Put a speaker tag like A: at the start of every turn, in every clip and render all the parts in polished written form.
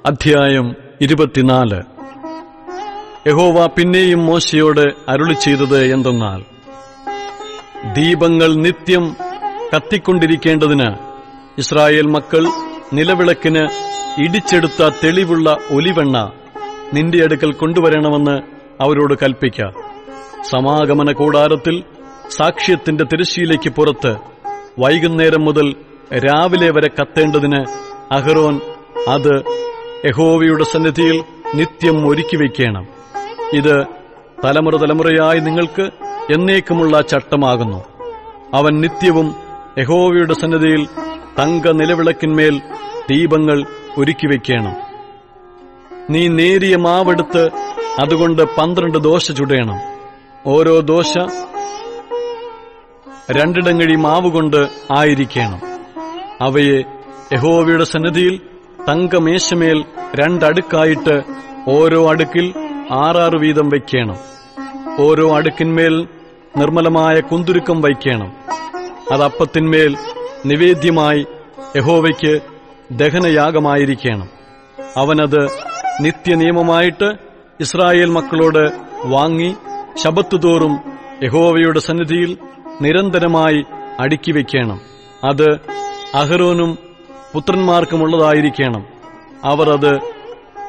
A: അധ്യായം 24. യഹോവ പിന്നെയും മോശയോട് അരുളിച്ചെയ്തത് എന്തെന്നാൽ, ദീപങ്ങൾ നിത്യം കത്തിക്കൊണ്ടിരിക്കേണ്ടതിന് ഇസ്രായേൽ മക്കൾ നിലവിളക്കിന് ഇടിച്ചെടുത്ത തെളിവുള്ള ഒലിവെണ്ണ നിന്റെ അടുക്കൽ കൊണ്ടുവരണമെന്ന് അവരോട് കൽപ്പിക്ക. സമാഗമന കൂടാരത്തിൽ സാക്ഷ്യത്തിന്റെ തിരശ്ശീലയ്ക്ക് പുറത്ത് വൈകുന്നേരം മുതൽ രാവിലെ വരെ കത്തേണ്ടതിന് അഹരോൻ അത് യഹോവയുടെ സന്നിധിയിൽ നിത്യം ഒരുക്കിവെക്കണം. ഇത് തലമുറ തലമുറയായി നിങ്ങൾക്ക് എന്നേക്കുമുള്ള ചട്ടമാകുന്നു. അവൻ നിത്യവും യഹോവയുടെ സന്നിധിയിൽ തങ്ക നിലവിളക്കിന്മേൽ ദീപങ്ങൾ ഒരുക്കിവെക്കണം. നീ നേരിയ മാവെടുത്ത് അതുകൊണ്ട് 12 ദോശ ചുടേണം. ഓരോ ദോശ 2 ഇടങ്ങഴി മാവുകൊണ്ട് ആയിരിക്കണം. അവയെ യഹോവയുടെ സന്നിധിയിൽ തങ്കമേശമേൽ 2 അടുക്കായിട്ട് ഓരോ അടുക്കിൽ 6 വീതം വയ്ക്കണം. ഓരോ അടുക്കിന്മേൽ നിർമ്മലമായ കുന്തുരുക്കം വയ്ക്കണം. അത് അപ്പത്തിന്മേൽ നിവേദ്യമായി യഹോവയ്ക്ക് ദഹനയാഗമായിരിക്കണം. അവനത് നിത്യനിയമമായിട്ട് ഇസ്രായേൽ മക്കളോട് വാങ്ങി ശബത്തുതോറും യഹോവയുടെ സന്നിധിയിൽ നിരന്തരമായി അടുക്കിവെക്കണം. അത് അഹരോനും പുത്രന്മാർക്കുമുള്ളതായിരിക്കണം. അവർ അത്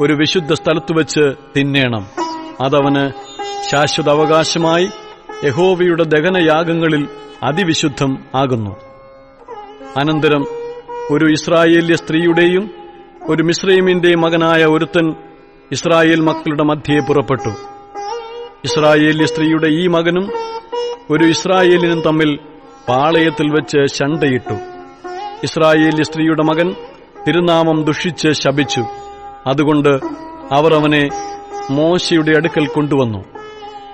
A: ഒരു വിശുദ്ധ സ്ഥലത്തുവച്ച് തിന്നേണം. അതവന് ശാശ്വത അവകാശമായി യഹോവയുടെ ദഹനയാഗങ്ങളിൽ അതിവിശുദ്ധം ആകുന്നു. അനന്തരം ഒരു ഇസ്രായേല്യ സ്ത്രീയുടെയും ഒരു മിസ്രയീമിന്റെയും മകനായ ഒരുത്തൻ ഇസ്രായേൽ മക്കളുടെ മധ്യേ പുറപ്പെട്ടു. ഇസ്രായേല്യ സ്ത്രീയുടെ ഈ മകനും ഒരു ഇസ്രായേലിനും തമ്മിൽ പാളയത്തിൽ വെച്ച് ശണ്ഠയിട്ടു. ഇസ്രായേല്യ സ്ത്രീയുടെ മകൻ തിരുനാമം ദുഷിച്ച് ശപിച്ചു. അതുകൊണ്ട് അവർ അവനെ മോശയുടെ അടുക്കൽ കൊണ്ടുവന്നു.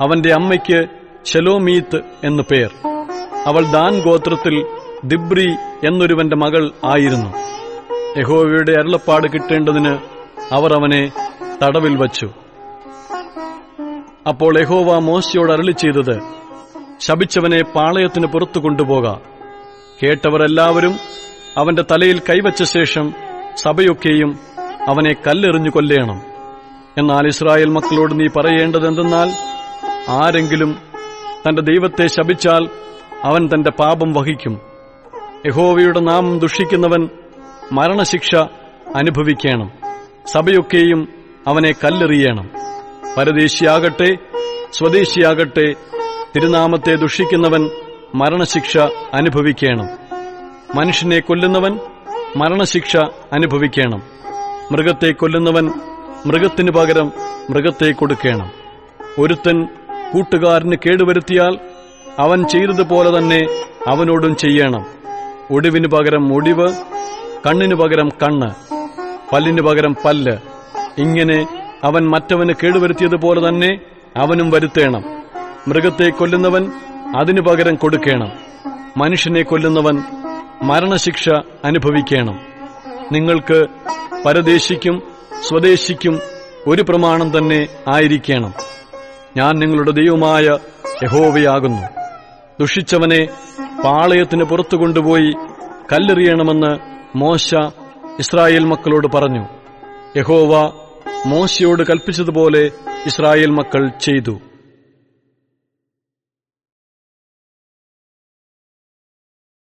A: അവന്റെ അമ്മയ്ക്ക് ശെലോമീത്ത് എന്നു പേർ. അവൾ ദാൻ ഗോത്രത്തിൽ ദിബ്രി എന്നൊരുവന്റെ മകൾ ആയിരുന്നു. യഹോവയുടെ അരുളപ്പാട് കിട്ടേണ്ടതിന് അവർ അവനെ തടവിൽ വച്ചു. അപ്പോൾ യഹോവ മോശയോട് അരുളിച്ചെയ്തത്, ശപിച്ചവനെ പാളയത്തിന് പുറത്തു കൊണ്ടുപോക. കേട്ടവർ എല്ലാവരും അവന്റെ തലയിൽ കൈവച്ച ശേഷം സഭയൊക്കെയും അവനെ കല്ലെറിഞ്ഞു കൊല്ലേണം. എന്നാൽ ഇസ്രായേൽ മക്കളോട് നീ പറയേണ്ടതെന്തെന്നാൽ, ആരെങ്കിലും തന്റെ ദൈവത്തെ ശപിച്ചാൽ അവൻ തന്റെ പാപം വഹിക്കും. യഹോവയുടെ നാമം ദുഷിക്കുന്നവൻ മരണശിക്ഷ അനുഭവിക്കണം. സഭയൊക്കെയും അവനെ കല്ലെറിയണം. പരദേശിയാകട്ടെ സ്വദേശിയാകട്ടെ തിരുനാമത്തെ ദുഷിക്കുന്നവൻ മരണശിക്ഷ അനുഭവിക്കണം. മനുഷ്യനെ കൊല്ലുന്നവൻ മരണശിക്ഷ അനുഭവിക്കണം. മൃഗത്തെ കൊല്ലുന്നവൻ മൃഗത്തിനു പകരം മൃഗത്തെ കൊടുക്കണം. ഒരുത്തൻ കൂട്ടുകാരന് കേടുവരുത്തിയാൽ അവൻ ചെയ്തതുപോലെ തന്നെ അവനോടും ചെയ്യണം. ഒടിവിനു പകരം ഒടിവ്, കണ്ണിനു പകരം കണ്ണ്, പല്ലിനു പകരം പല്ല്. ഇങ്ങനെ അവൻ മറ്റവന് കേടുവരുത്തിയതുപോലെ തന്നെ അവനും വരുത്തേണം. മൃഗത്തെ കൊല്ലുന്നവൻ അതിനു പകരം കൊടുക്കണം. മനുഷ്യനെ കൊല്ലുന്നവൻ മരണശിക്ഷ അനുഭവിക്കണം. നിങ്ങൾക്ക് പരദേശിക്കും സ്വദേശിക്കും ഒരു പ്രമാണം തന്നെ ആയിരിക്കണം. ഞാൻ നിങ്ങളുടെ ദൈവമായ യഹോവയാകുന്നു. ദുഷിച്ചവനെ പാളയത്തിന് പുറത്തു കൊണ്ടുപോയി കല്ലെറിയണമെന്ന് മോശ ഇസ്രായേൽ മക്കളോട് പറഞ്ഞു. യഹോവ മോശയോട് കൽപ്പിച്ചതുപോലെ ഇസ്രായേൽ മക്കൾ ചെയ്തു.